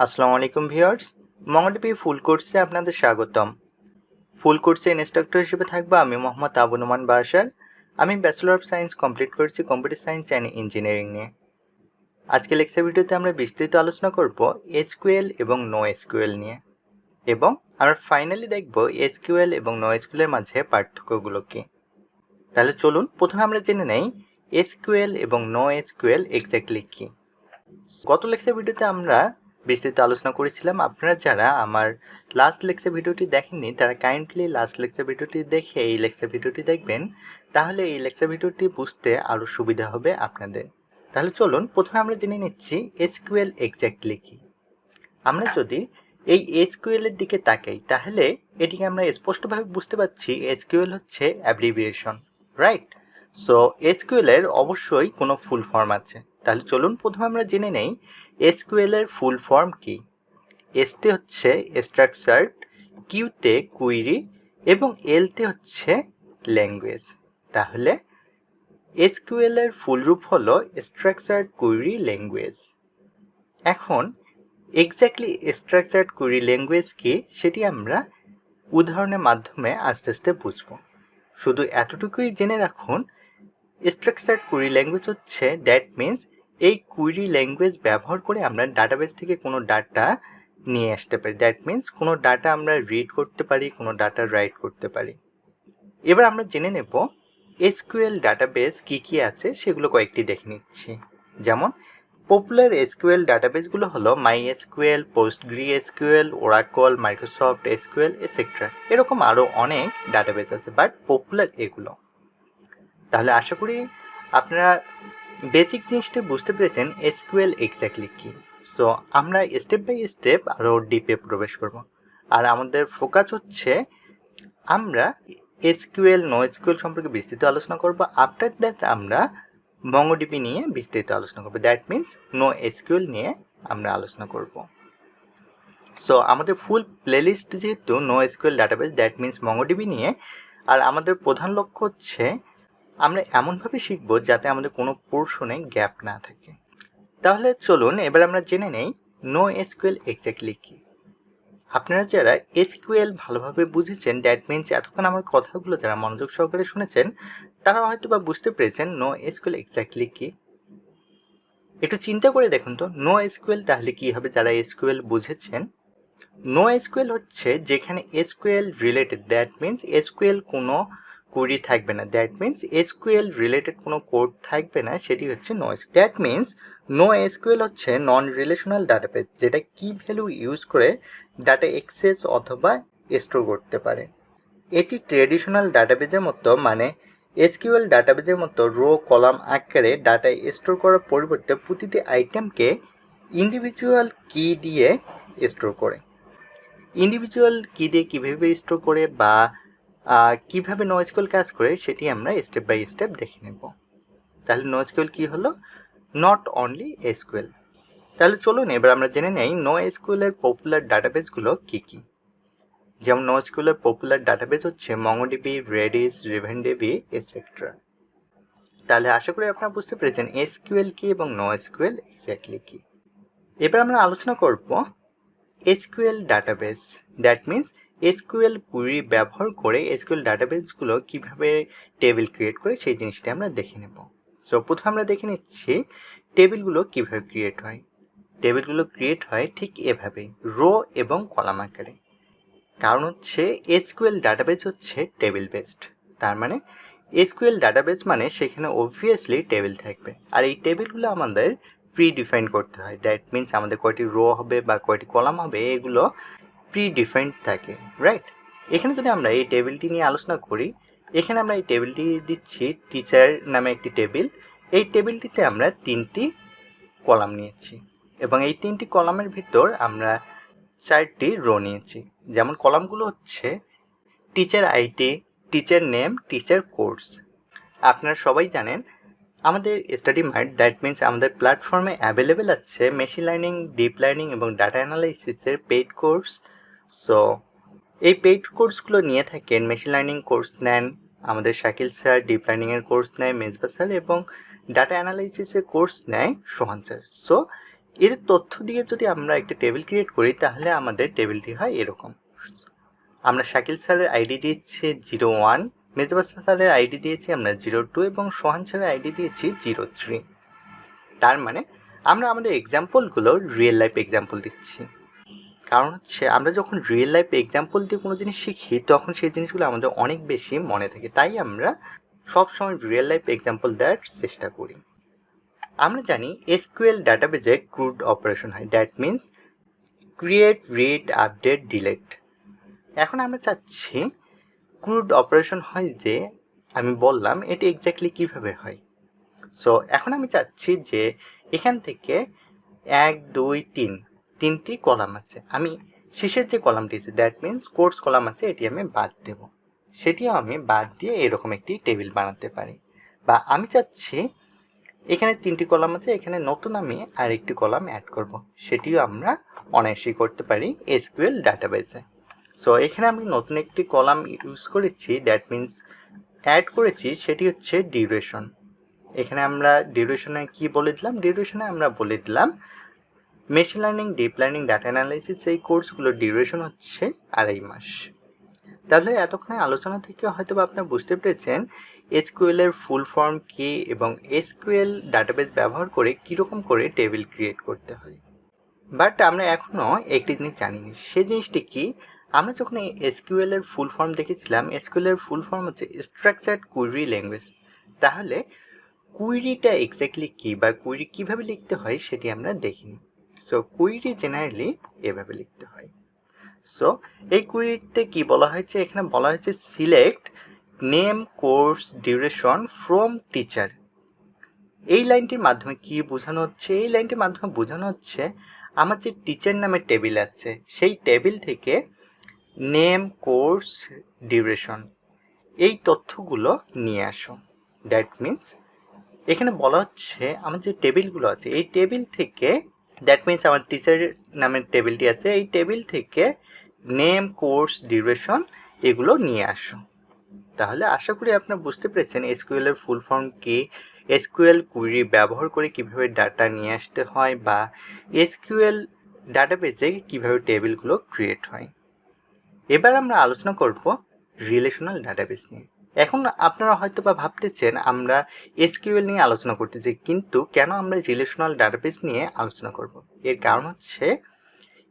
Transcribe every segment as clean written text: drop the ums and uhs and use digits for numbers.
আসসালামু আলাইকুম viewers, MongoDB ফুল কোর্সে আপনাদের স্বাগতম। ফুল কোর্সে ইনস্ট্রাক্টর হিসেবে থাকবো আমি মোহাম্মদ আবু নোমান বাশার। আমি ব্যাচেলর অফ সায়েন্স কমপ্লিট করেছি কম্পিউটার সায়েন্স অ্যান্ড ইঞ্জিনিয়ারিং নিয়ে। আজকে লেকচার ভিডিওতে আমরা বিস্তারিত আলোচনা করব এসকিউএল এবং নো এসকিউএল নিয়ে, এবং আমরা ফাইনালি দেখব এসকিউএল এবং নো এসকিউএলের মাঝে পার্থক্যগুলো কী। তাহলে চলুন প্রথমে আমরা জেনে নেই এসকিউএল এবং নো এসকিউএল এক্স্যাক্টলি কী। গত লেকচার ভিডিওতে আমরা বিস্তারিত আলোচনা করেছিলাম। আপনারা যারা আমার লাস্ট লেকচার ভিডিওটি দেখেননি তারা কাইন্ডলি লাস্ট লেকচার ভিডিওটি দেখে এই লেকচার ভিডিওটি দেখবেন, তাহলে এই লেকচার ভিডিওটি বুঝতে আরও সুবিধা হবে আপনাদের। তাহলে চলুন প্রথমে আমরা জেনে নিচ্ছি এসকিউএল এক্স্যাক্টলি কী। আমরা যদি এই এসকিউএলের দিকে তাকাই তাহলে এটিকে আমরা স্পষ্টভাবে বুঝতে পারছি এসকিউএল হচ্ছে অ্যাব্রিভিয়েশন, রাইট? সো এসকিউএলের অবশ্যই কোনো ফুল ফর্ম আছে। তাহলে চলুন প্রথমে আমরা জেনে নেই এসকিউএলের ফুল ফর্ম কী। এসতে হচ্ছে স্ট্রাকচার্ড, কিউতে কুইরি এবং এলতে হচ্ছে ল্যাঙ্গুয়েজ। তাহলে এসকিউএলের ফুল রূপ হলো স্ট্রাকচার্ড কুইরি ল্যাঙ্গুয়েজ। এখন এক্স্যাক্টলি স্ট্রাকচার্ড কুইরি ল্যাঙ্গুয়েজ কি সেটি আমরা উদাহরণের মাধ্যমে আস্তে আস্তে বুঝব। শুধু এতটুকুই জেনে রাখুন, স্ট্রাকচার্ড কুইরি ল্যাঙ্গুয়েজ হচ্ছে দ্যাট মিন্স এই কুইরি ল্যাঙ্গুয়েজ ব্যবহার করে আমরা ডাটাবেস থেকে কোনো ডাটা নিয়ে আসতে পারি। দ্যাট মিন্স কোনো ডাটা আমরা রিড করতে পারি, কোনো ডাটা রাইট করতে পারি। এবার আমরা জেনে নেব এসকিউএল ডাটাবেস কী কী আছে সেগুলো কয়েকটি দেখে নিচ্ছি। যেমন পপুলার এসকিউএল ডাটাবেসগুলো হলো MySQL, PostgreSQL, Oracle, Microsoft SQL etcetera. এরকম আরও অনেক ডাটাবেস আছে, বাট পপুলার এগুলো। তাহলে আশা করি আপনারা বেসিক জিনিসটা বুঝতে পেরেছেন এসকিউএল এক্স্যাক্টলি কী। সো আমরা স্টেপ বাই স্টেপ আরও ডিপে প্রবেশ করব। আর আমাদের ফোকাস হচ্ছে আমরা এসকিউএল নো এসকিউএল সম্পর্কে বিস্তৃত আলোচনা করব। আফটার দ্যাট আমরা MongoDB নিয়ে বিস্তারিত আলোচনা করব। দ্যাট মিন্স নো এসকিউএল নিয়ে আমরা আলোচনা করব। সো আমাদের ফুল প্লেলিস্ট যেহেতু no SQL database, that means MongoDB নিয়ে, আর আমাদের প্রধান লক্ষ্য হচ্ছে আমরা এমনভাবে শিখব যাতে আমাদের কোনো পোর্শনে গ্যাপ না থাকে। তাহলে চলুন এবার আমরা জেনে নেই নো এসকিউএল এক্স্যাক্টলি কী। আপনারা যারা এসকিউএল ভালোভাবে বুঝেছেন, দ্যাট মিন্স এতক্ষণ আমার কথাগুলো যারা মনোযোগ সহকারে শুনেছেন তারা হয়তো বা বুঝতে পেরেছেন নো এসকিউএল এক্স্যাক্টলি কী। একটু চিন্তা করে দেখুন তো নো এসকিউএল তাহলে কী হবে। যারা এসকিউএল বুঝেছেন, নো এসকিউএল হচ্ছে যেখানে SQL related, that means SQL কোনো কোডই থাকবে না, দ্যাট মিন্স এসকিউএল রিলেটেড কোনো কোড থাকবে না, সেটি হচ্ছে no SQL. That means no SQL হচ্ছে নন রিলেশনাল ডাটাবেস, যেটা কি ভ্যালু ইউজ করে ডাটা অ্যাক্সেস অথবা স্টোর করতে পারে। এটি ট্রেডিশনাল ডাটাবেজের মতো, মানে এসকিউএল ডাটাবেজের মতো রো কলাম আকারে ডাটা স্টোর করার পরিবর্তে প্রতিটি আইটেমকে ইন্ডিভিজুয়াল কি দিয়ে স্টোর করে। ইন্ডিভিজুয়াল কি দিয়ে কীভাবে স্টোর করে বা কীভাবে নো এসকিউএল কাজ করে সেটি আমরা স্টেপ বাই স্টেপ দেখে নেব। তাহলে নো এসকিউএল কী হলো? Not only SQL. তাহলে চলুন এবার আমরা জেনে নেই নো এসকিউএলের পপুলার ডাটাবেসগুলো কী কী। যেমন নো এসকিউএলের পপুলার ডাটাবেস হচ্ছে MongoDB, Redis, RavenDB এটসেট্রা। তাহলে আশা করি আপনারা বুঝতে পেরেছেন এসকিউএল কী এবং নো এসকিউএল এক্স্যাক্টলি কী। এবার আমরা আলোচনা করব SQL database, that means SQL query ব্যবহার করে এসকিউএল ডাটাবেসগুলো কীভাবে টেবিল ক্রিয়েট করে সেই জিনিসটা আমরা দেখে নেব। সো প্রথমে আমরা দেখে নিচ্ছি টেবিলগুলো কীভাবে ক্রিয়েট হয়। টেবিলগুলো ক্রিয়েট হয় ঠিক এভাবেই, রো এবং কলাম আকারে। কারণ হচ্ছে এসকিউএল ডাটাবেস হচ্ছে টেবিল বেসড, তার মানে এসকিউএল ডাটাবেস মানে সেখানে অবভিয়াসলি টেবিল থাকবে, আর এই টেবিলগুলো আমাদের প্রি ডিফাইন করতে হয়। দ্যাট মিন্স আমাদের কয়টি রো হবে বা কয়টি কলাম হবে এগুলো প্রি ডিফাইন্ড থাকে, রাইট? এখানে যদি আমরা এই টেবিলটি নিয়ে আলোচনা করি, এখানে আমরা এই টেবিলটি দিচ্ছি টিচার নামে একটি টেবিল। এই টেবিলটিতে আমরা 3টি কলাম নিয়েছি এবং এই 3টি কলামের ভিতর আমরা 4টি রো নিয়েছি। যেমন কলামগুলো হচ্ছে teacher ID, teacher name, teacher course. আপনারা সবাই জানেন আমাদের স্টাডি মার্ট, দ্যাট মিন্স আমাদের প্ল্যাটফর্মে অ্যাভেলেবেল আছে মেশিন লার্নিং, ডিপ লার্নিং এবং ডাটা অ্যানালাইসিসের পেইড কোর্স। সো এই পেইড কোর্সগুলো নিয়ে থাকেন, মেশিন লার্নিং কোর্স নেন আমাদের শাকিল স্যার, ডিপ লার্নিংয়ের কোর্স নেয় মেজবা স্যার এবং ডাটা অ্যানালাইসিসের কোর্স নেয় সোহান স্যার। সো এর তথ্য দিয়ে যদি আমরা একটা টেবিল ক্রিয়েট করি তাহলে আমাদের টেবিলটি হয় এরকম। আমরা শাকিল স্যারের আইডি দিয়েছি 01, মেজবাস স্যারের আইডি দিয়েছি আমরা 02 এবং সোহান স্যারের আইডি দিয়েছি 03। তার মানে আমরা আমাদের এক্সাম্পলগুলো রিয়েল লাইফ এক্সাম্পল দিচ্ছি। কারণ হচ্ছে আমরা যখন রিয়েল লাইফ এক্সাম্পল দিয়ে কোনো জিনিস শিখি তখন সেই জিনিসগুলো আমাদের অনেক বেশি মনে থাকে, তাই আমরা সবসময় রিয়েল লাইফ এক্সাম্পল দেওয়ার চেষ্টা করি। আমরা জানি এসকিউএল ডাটাবেজে ক্রুড অপারেশন হয়, that means create, read, update, delete. এখন আমরা চাচ্ছি ক্রুড অপারেশন হয় যে আমি বললাম এটি এক্স্যাক্টলি কীভাবে হয়। সো এখন আমি চাচ্ছি যে এখান থেকে 1, 2, 3 তিনটি কলাম আছে, আমি শেষের যে কলামটি আছে দ্যাট মিন্স কোর্স কলাম আছে এটি আমি বাদ দেব, সেটিও আমি বাদ দিয়ে এরকম একটি টেবিল বানাতে পারি। বা আমি চাচ্ছি এখানে 3টি কলাম আছে, এখানে নতুন আমি আরেকটি কলাম অ্যাড করব, সেটিও আমরা অনায়াসেই করতে পারি এসকিউএল ডাটাবেজে। সো এখানে আমি নতুন একটি কলাম ইউজ করেছি, দ্যাট মিন্স অ্যাড করেছি, সেটি হচ্ছে ডিউরেশন। এখানে আমরা ডিউরেশনে কি বলে দিলাম, ডিউরেশনে আমরা বলে দিলাম machine learning, deep learning, data analysis এই কোর্সগুলোর ডিউরেশন হচ্ছে 2.5 মাস। তাহলে এতক্ষণে আলোচনা থেকে হয়তো আপনারা বুঝতে পেরেছেন এসকিউএল এর ফুল ফর্ম কী এবং এসকিউএল ডাটাবেস ব্যবহার করে কীরকম করে টেবিল ক্রিয়েট করতে হয়। বাট আমরা এখনও একটি জিনিস জানিনি, সেই জিনিসটি কি, আমরা যখন এসকিউএল এর ফুল ফর্ম দেখেছিলাম, এসকিউএল এর ফুল ফর্ম হচ্ছে স্ট্রাকচার্ড কুয়েরি ল্যাঙ্গুয়েজ। তাহলে কুয়েরিটা এক্স্যাক্টলি কী বা কুয়েরি কীভাবে লিখতে হয় সেটি আমরা দেখিনি। সো কুয়েরি জেনারেলি এভাবে লিখতে হয়। সো এই কুয়েরিতে কি বলা হয়েছে, এখানে বলা হয়েছে select name, course, duration from teacher. এই লাইনটির মাধ্যমে কি বোঝানো হচ্ছে, এই লাইনটির মাধ্যমে বোঝানো হচ্ছে আমার যে টিচার নামের টেবিল আছে সেই টেবিল থেকে নেম, কোর্স, ডিউরেশন এই তথ্যগুলো নিয়ে আসো। দ্যাট মিন্স এখানে বলা হচ্ছে আমার যে টেবিলগুলো আছে এই টেবিল থেকে, দ্যাট মিন্স আমার টিচার নামের টেবিলটি আছে, এই টেবিল থেকে নেম, কোর্স, ডিউরেশন এগুলো নিয়ে আসো। তাহলে আশা করি আপনারা বুঝতে পেরেছেন এসকিউএল এর ফুল ফর্ম কি, এসকিউএল কুয়েরি ব্যবহার করে কীভাবে ডাটা নিয়ে আসতে হয় বা এসকিউএল ডাটাবেজে কীভাবে টেবিলগুলো ক্রিয়েট হয়। এবার আমরা আলোচনা করব রিলেশনাল ডাটাবেস নিয়ে। এখন আপনারা হয়তো বা ভাবতেছেন আমরা এসকিউএল নিয়ে আলোচনা করতেছি, কিন্তু কেন আমরা রিলেশনাল ডাটাবেস নিয়ে আলোচনা করব? এর কারণ হচ্ছে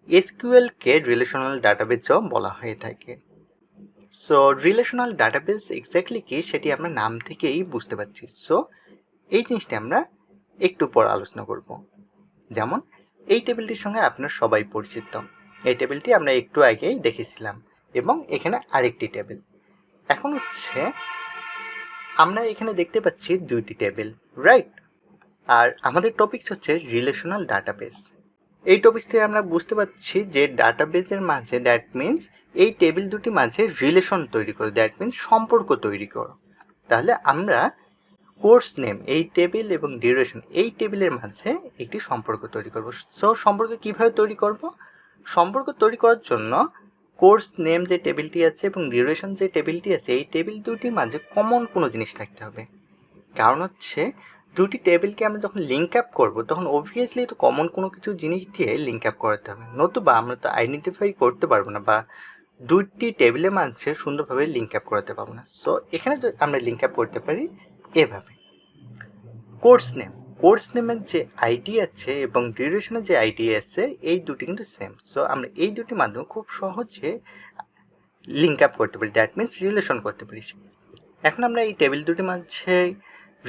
এসকিউএলকে রিলেশনাল ডাটাবেসও বলা হয়ে থাকে। সো রিলেশনাল ডাটাবেস এক্স্যাক্টলি কি সেটি আমরা নাম থেকেই বুঝতে পারছি। সো এই জিনিসটি আমরা একটু পর আলোচনা করব। যেমন এই টেবিলটির সঙ্গে আপনার সবাই পরিচিত, এই টেবিলটি আমরা একটু আগেই দেখেছিলাম এবং এখানে আরেকটি টেবিল। এখন হচ্ছে আমরা এখানে দেখতে পাচ্ছি 2টি টেবিল, রাইট? আর আমাদের টপিকস হচ্ছে রিলেশনাল ডাটাবেস। এই টপিকসটি আমরা বুঝতে পারছি যে ডাটাবেসের মাঝে, দ্যাট মিন্স এই টেবিল দুটি মাঝে রিলেশন তৈরি করো, দ্যাট মিন্স সম্পর্ক তৈরি করো। তাহলে আমরা কোর্স নেম এই টেবিল এবং ডিউরেশন এই টেবিলের মাঝে একটি সম্পর্ক তৈরি করব। সো সম্পর্ক কীভাবে তৈরি করব? সম্পর্ক তৈরি করার জন্য কোর্স নেম যে টেবিলটি আছে এবং ডিউরেশন যে টেবিলটি আছে এই টেবিল দুটির মাঝে কমন কোনো জিনিস থাকতে হবে। কারণ হচ্ছে দুটি টেবিলকে আমরা যখন লিঙ্ক আপ করবো তখন অবভিয়াসলি তো কমন কোনো কিছু জিনিস দিয়ে লিঙ্ক আপ করাতে হবে, নতুবা আমরা তো আইডেন্টিফাই করতে পারবো না বা দুটি টেবিলের মাঝে সুন্দরভাবে লিঙ্ক আপ করাতে পারবো না। সো এখানে আমরা লিঙ্ক আপ করতে পারি এভাবে। কোর্স নেমের যে আইডি আছে এবং ডিউরেশনের যে আইডি আছে এই দুটি কিন্তু সেম। সো আমরা এই দুটির মাধ্যমে খুব সহজে লিঙ্ক আপ করতে পারি, দ্যাট মিন্স রিলেশন করতে পারি। এখন আমরা এই টেবিল দুটির মাঝে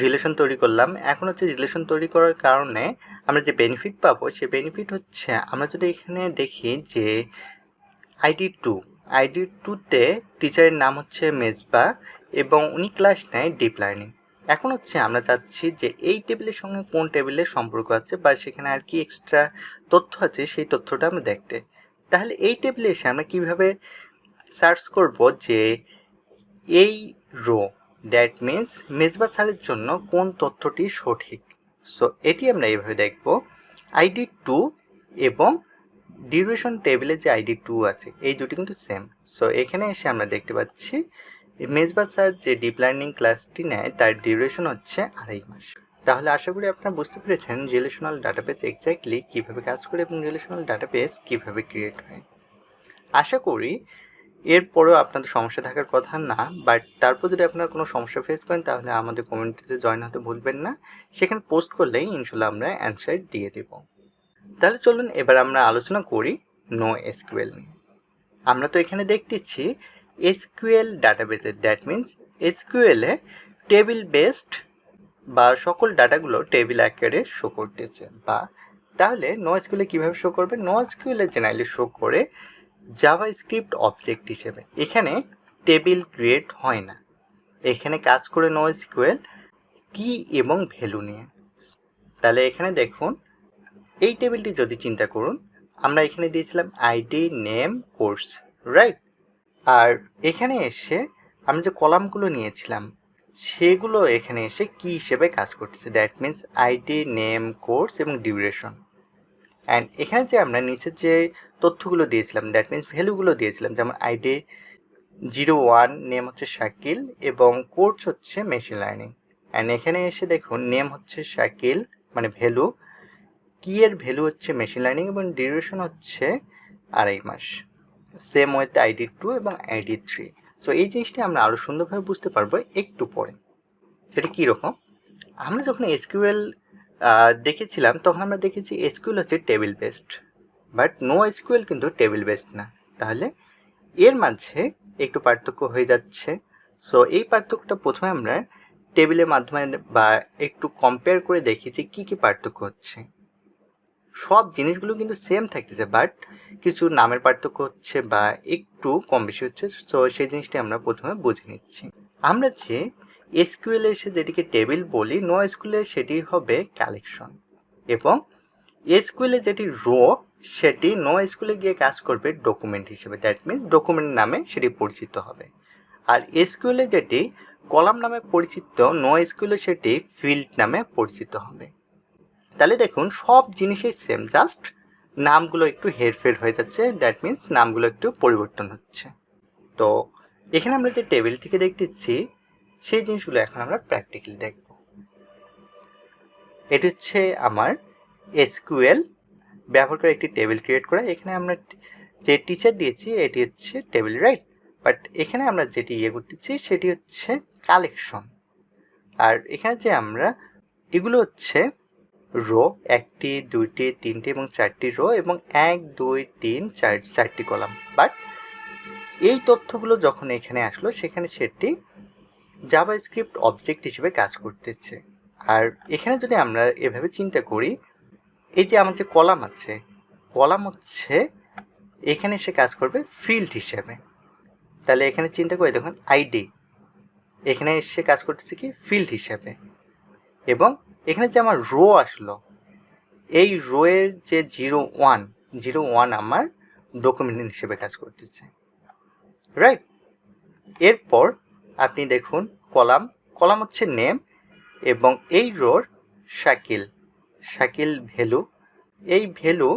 রিলেশন তৈরি করলাম। এখন হচ্ছে রিলেশন তৈরি করার কারণে আমরা যে বেনিফিট পাবো সে বেনিফিট হচ্ছে আমরা যদি এখানে দেখি যে আইডি টুতে টিচারের নাম হচ্ছে মেজবা এবং উনি ক্লাস নেয় ডিপ লার্নিং। এখন হচ্ছে আমরা চাচ্ছি যে এই টেবিলের সঙ্গে কোন টেবিলের সম্পর্ক আছে বা সেখানে আর কি এক্সট্রা তথ্য আছে সেই তথ্যটা আমরা দেখতে। তাহলে এই টেবিলে এসে আমরা কীভাবে সার্চ করব যে এই রো, দ্যাট মিন্স মেজবা স্যারের জন্য কোন তথ্যটি সঠিক। সো এটি আমরা এইভাবে দেখব, আইডি 2 এবং ডিউরেশন টেবিলে যে আইডি 2 আছে এই দুটি কিন্তু সেম। সো এখানে এসে আমরা দেখতে পাচ্ছি মেজবা স্যার যে ডিপ লার্নিং ক্লাসটি নেয় তার ডিউরেশন হচ্ছে 2.5 মাস। তাহলে আশা করি আপনারা বুঝতে পেরেছেন রিলেশনাল ডাটাবেস এক্স্যাক্টলি কীভাবে কাজ করে এবং রিলেশনাল ডাটাবেস কীভাবে ক্রিয়েট হয়। আশা করি এরপরেও আপনাদের সমস্যা থাকার কথা না, বাট তারপর যদি আপনারা কোনো সমস্যা ফেস করেন তাহলে আমাদের কমিউনিটিতে জয়েন হতে ভুলবেন না। সেখানে পোস্ট করলেই ইনশাল্লাহ আমরা অ্যান্সার দিয়ে দেব। তাহলে চলুন এবার আমরা আলোচনা করি NoSQL নিয়ে। আমরা তো এখানে দেখতেছি SQL ডাটাবেসের, দ্যাট মিনস SQL-এ টেবিল বেসড বা সকল ডাটাগুলো টেবিল আকারে শো করতেছে। বা তাহলে NoSQL-এ কীভাবে শো করবে? NoSQL-এ জেনারেলি শো করে জাভাস্ক্রিপ্ট অবজেক্ট হিসেবে। এখানে টেবিল ক্রিয়েট হয় না, এখানে কাজ করে NoSQL কি এবং ভ্যালু নিয়ে। তাহলে এখানে দেখুন, এই টেবিলটি যদি চিন্তা করুন, আমরা এখানে দিয়েছিলাম আইডি, নেম, কোর্স, রাইট? আর এখানে এসে আমরা যে কলামগুলো নিয়েছিলাম সেগুলো এখানে এসে কি হিসেবে কাজ করতেছে, that means ID, name, course এবং ডিউরেশন। অ্যান্ড এখানে যে আমরা নিচের যে তথ্যগুলো দিয়েছিলাম, দ্যাট মিনস ভ্যালুগুলো দিয়েছিলাম, যেমন আইডি 01, নেম হচ্ছে শাকিল এবং কোর্স হচ্ছে মেশিন লার্নিং। অ্যান্ড এখানে এসে দেখুন নেম হচ্ছে শাকিল মানে ভ্যালু, কি এর ভ্যালু হচ্ছে মেশিন লার্নিং এবং ডিউরেশন হচ্ছে 2.5 মাস। সেম ওয়েতে আইডি 2 এবং আইডি 3। সো এই জিনিসটি আমরা আরও সুন্দরভাবে বুঝতে পারবো একটু পরে। সেটা কীরকম? আমরা যখন SQL দেখেছিলাম তখন আমরা দেখেছি SQL হচ্ছে টেবিল বেসড, বাট NoSQL কিন্তু টেবিল বেসড না। তাহলে এর মাঝে একটু পার্থক্য হয়ে যাচ্ছে। সো এই পার্থক্যটা প্রথমে আমরা টেবিলের মাধ্যমে বা একটু কম্পেয়ার করে দেখি যে কী কী পার্থক্য হচ্ছে। সব জিনিসগুলো কিন্তু সেম থাকতেছে, বাট কিছু নামের পার্থক্য হচ্ছে বা একটু কম বেশি হচ্ছে। সো সেই জিনিসটি আমরা প্রথমে বুঝে নিচ্ছি। আমরা যে SQL এসে যেটিকে টেবিল বলি, NoSQL সেটি হবে কালেকশন, এবং SQL যেটি রো সেটি NoSQL গিয়ে কাজ করবে ডকুমেন্ট হিসেবে, দ্যাট মিনস ডকুমেন্ট নামে সেটি পরিচিত হবে। আর SQL যেটি কলাম নামে পরিচিত, NoSQL সেটি ফিল্ড নামে পরিচিত হবে। তাহলে দেখুন সব জিনিসই সেম, জাস্ট নামগুলো একটু হেরফের হয়ে যাচ্ছে, দ্যাট মিনস নামগুলো একটু পরিবর্তন হচ্ছে। তো এখানে আমরা যে টেবিল থেকে দেখতেছি সেই জিনিসগুলো এখন আমরা প্র্যাকটিক্যালি দেখব। এটি হচ্ছে আমার SQL ব্যবহার করে একটি টেবিল ক্রিয়েট করা। এখানে আমরা যে টিচার দিয়েছি এটি হচ্ছে টেবিল, রাইট? বাট এখানে আমরা যেটি করতেছি সেটি হচ্ছে কালেকশন। আর এখানে যে আমরা এগুলো হচ্ছে রো, 1টি 2টি 3টি এবং 4টি রো এবং 1 2 3 4টি কলাম। বাট এই তথ্যগুলো যখন এখানে আসলো সেখানে সেটি জাভাস্ক্রিপ্ট অবজেক্ট হিসেবে কাজ করতেছে। আর এখানে যদি আমরা এভাবে চিন্তা করি, এই যে আমার যে কলাম আছে, কলাম হচ্ছে এখানে সে কাজ করবে ফিল্ড হিসেবে। তাহলে এখানে চিন্তা করে দেখুন আইডি এখানে এসে কাজ করতেছে কি ফিল্ড হিসেবে, এবং এখানে যে আমার রো আসলো, এই রোয়ের যে 01 আমার ডকুমেন্ট হিসেবে কাজ করতেছে, রাইট? এরপর আপনি দেখুন কলাম হচ্ছে নেম এবং এই রোর শাকিল ভ্যালু, এই ভ্যালু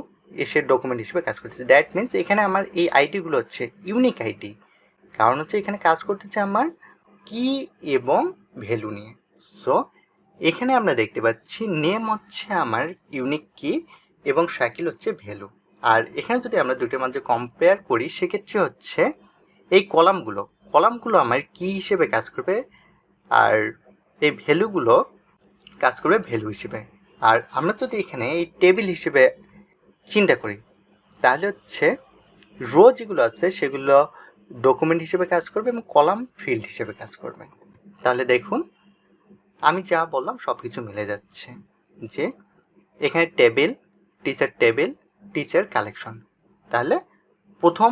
এসে ডকুমেন্ট হিসেবে কাজ করতেছে। দ্যাট মিনস এখানে আমার এই আইডিগুলো হচ্ছে ইউনিক আইডি, কারণ হচ্ছে এখানে কাজ করতেছে আমার কি এবং ভ্যালু নিয়ে। সো এখানে আমরা দেখতে পাচ্ছি নেম হচ্ছে আমার ইউনিক কি এবং শাকিল হচ্ছে ভ্যালু। আর এখানে যদি আমরা দুটোর মাঝে কম্পেয়ার করি সেক্ষেত্রে হচ্ছে এই কলামগুলো আমার কি হিসেবে কাজ করবে আর এই ভ্যালুগুলো কাজ করবে ভ্যালু হিসেবে। আর আমরা যদি এখানে এই টেবিল হিসেবে চিন্তা করি তাহলে হচ্ছে রো যেগুলো আছে সেগুলো ডকুমেন্ট হিসেবে কাজ করবে এবং কলাম ফিল্ড হিসেবে কাজ করবে। তাহলে দেখুন আমি যা বললাম সব কিছু মিলে যাচ্ছে, যে এখানে টেবিল টিচার কালেকশন। তাহলে প্রথম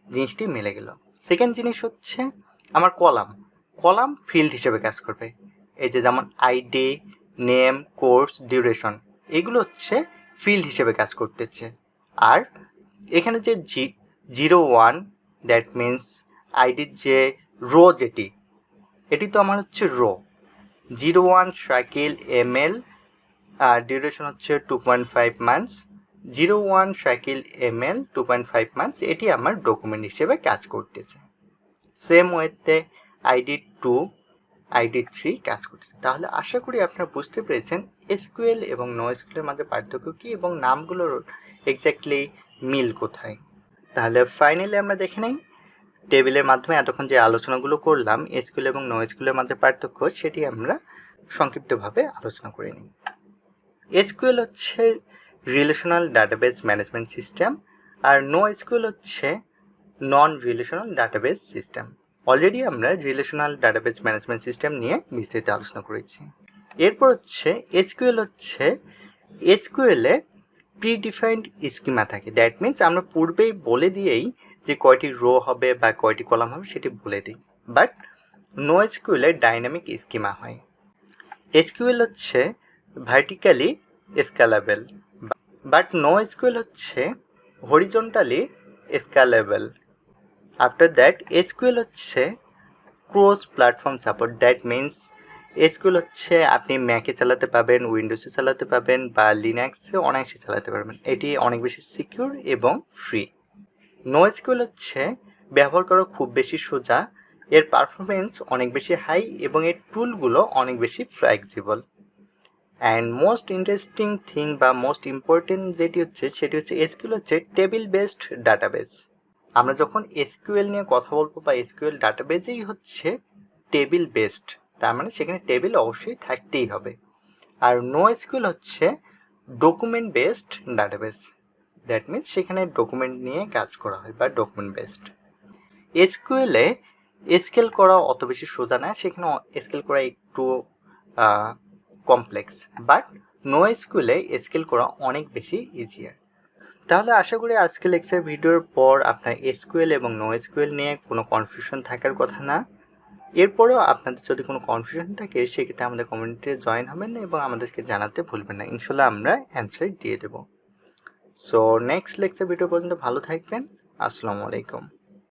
জিনিসটি মিলে গেল। সেকেন্ড জিনিস হচ্ছে আমার কলাম ফিল্ড হিসেবে কাজ করবে। এই যে যেমন আইডি, নেম, কোর্স, ডিউরেশন এগুলো হচ্ছে ফিল্ড হিসেবে কাজ করতেছে। আর এখানে যে 01 দ্যাট মিন্স আইডির যে রো এটি তো আমার হচ্ছে রো। 01 শাকিল ML, ডিউরেশন হচ্ছে 2.5 মান্থস। 01 শাকিল ML 2.5 মান্থস, এটি আমার ডকুমেন্ট হিসেবে কাজ করতেছে। সেম ওয়েতে আইডি 2 আইডি 3 কাজ করছে। তাহলে আশা করি আপনারা বুঝতে পেরেছেন এসকিউএল এবং নোএসকিউএল এর মাঝে পার্থক্য কী এবং নামগুলোর এক্স্যাক্টলি মিল কোথায়। তাহলে ফাইনালি আমরা দেখে নিই টেবিলের মাধ্যমে এতক্ষণ যে আলোচনাগুলো করলাম এসকিউএল এবং নোএসকিউএল এর মাঝে পার্থক্য, সেটি আমরা সংক্ষিপ্তভাবে আলোচনা করে নিই। এসকিউএল হচ্ছে রিলেশনাল ডাটাবেস ম্যানেজমেন্ট সিস্টেম, আর নোএসকিউএল হচ্ছে non relational database system. Already আমরা রিলেশনাল ডাটাবেস ম্যানেজমেন্ট সিস্টেম নিয়ে বিস্তারিত আলোচনা করেছি। এরপর হচ্ছে এসকিউএলে প্রিডিফাইন্ড স্কিমা থাকে। দ্যাট মিনস আমরা পূর্বেই বলে দিয়েই যে কয়টি রো হবে বা কয়টি কলাম হবে সেটি বলে দিই, বাট নোএসকিউএলে ডাইনামিক স্কিমা হয়। এসকিউএল হচ্ছে ভার্টিক্যালি স্কেলেবল, বাট নোএসকিউএল হচ্ছে horizontally scalable. After that SQL হচ্ছে cross platform support. That means SQL হচ্ছে আপনি ম্যাকে চালাতে পাবেন, উইন্ডোজে চালাতে পাবেন বা লিনাক্সে অনায়াসে চালাতে পারবেন। এটি অনেক বেশি সিকিউর এবং ফ্রি। নোএসকিউএল হচ্ছে ব্যবহার করা খুব বেশি সোজা, এর পারফরমেন্স অনেক বেশি হাই এবং এর টুলগুলো অনেক বেশি flexible. And most interesting thing বা মোস্ট ইম্পর্টেন্ট সেটি হচ্ছে এসকিউএল হচ্ছে টেবিল বেসড ডাটাবেস। আমরা যখন এসকিউএল নিয়ে কথা বলবো বা এসকিউএল ডাটাবেজেই হচ্ছে টেবিল বেসড, তার মানে সেখানে টেবিল অবশ্যই থাকতেই হবে। আর নোএসকিউএল হচ্ছে document based database. That means সেখানে ডকুমেন্ট নিয়ে কাজ করা হয় বা ডকুমেন্ট বেসড। এসকিউএলে স্কেল করা অত বেশি সোজা না, সেখানে স্কেল করা একটু কমপ্লেক্স, বাট নোএসকিউএলে স্কেল করা অনেক বেশি ইজিয়ার। তাহলে আশা করি আজকে লেকচার ভিডিওর পর আপনার এসকিউএল এবং নোএসকিউএল নিয়ে কোনো কনফিউশন থাকার কথা না। এরপরেও আপনাদের যদি কোনো কনফিউশন থাকে সেক্ষেত্রে আমাদের কমিউনিটিতে জয়েন হবেন এবং আমাদেরকে জানাতে ভুলবেন না, ইনশাল্লাহ আমরা অ্যান্সার দিয়ে দেবো। সো নেক্সট লেকচার ভিডিও পর্যন্ত ভালো থাকবেন। আসসালামু আলাইকুম।